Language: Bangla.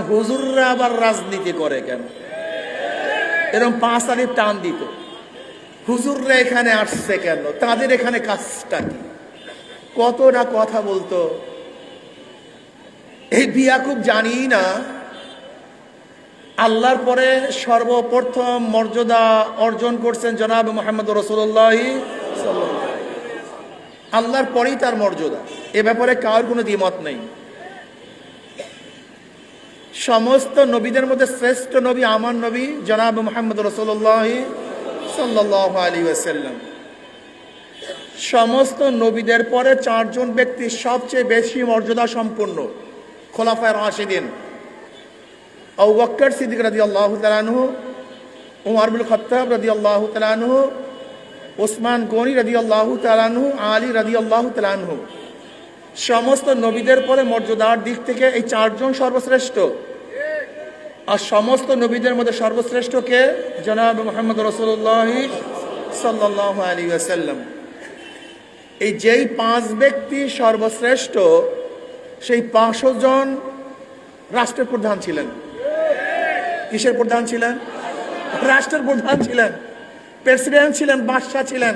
হুজুররা আবার রাজনীতি করে কেন? এরকম 5 আলিফ টান দিত। হুজুররা এখানে আসছে কেন? তাদের এখানে কাজটা কি? কত না কথা বলতো। এই বিয়াকুব জানি না আল্লাহর পরে সর্বপ্রথম মর্যাদা অর্জন করছেন জনাব মুহাম্মদ রাসূলুল্লাহ সাল্লাল্লাহু আলাইহি ওয়াসাল্লাম। আল্লাহর পরেই তার মর্যাদা, এ ব্যাপারে কারোর কোনো দ্বিমত নেই। সমস্ত নবীদের মধ্যে শ্রেষ্ঠ নবী আমার নবী জনাব মুহাম্মদ রাসূলুল্লাহ সাল্লাল্লাহু আলাইহি ওয়াসাল্লাম। সমস্ত নবীদের পরে 4 জন ব্যক্তি সবচেয়ে বেশি মর্যাদা সম্পন্ন খোলাফায়ে রাশিদিন। আবু বকর সিদ্দিক রাদিয়াল্লাহু তাআলা আনহু, উমর ইবনে খাত্তাব রাদিয়াল্লাহু তাআলা আনহু, ওসমান গনি রাদিয়াল্লাহু তাআলা আনহু, আলী রাদিয়াল্লাহু তাআলা আনহু। সমস্ত নবীদের পরে মর্যাদার দিক থেকে এই 4 জন সর্বশ্রেষ্ঠ। আর সমস্ত নবীদের মধ্যে সর্বশ্রেষ্ঠ কে? জনাব মুহাম্মদ রাসূলুল্লাহ সাল্লাল্লাহু আলাইহি ওয়াসাল্লাম। এই যেই 5 ব্যক্তি সর্বশ্রেষ্ঠ, সেই 500 জন রাষ্ট্রের প্রধান ছিলেন। কিসের প্রধান ছিলেন? রাষ্ট্রের প্রধান ছিলেন, প্রেসিডেন্ট ছিলেন, বাদশা ছিলেন।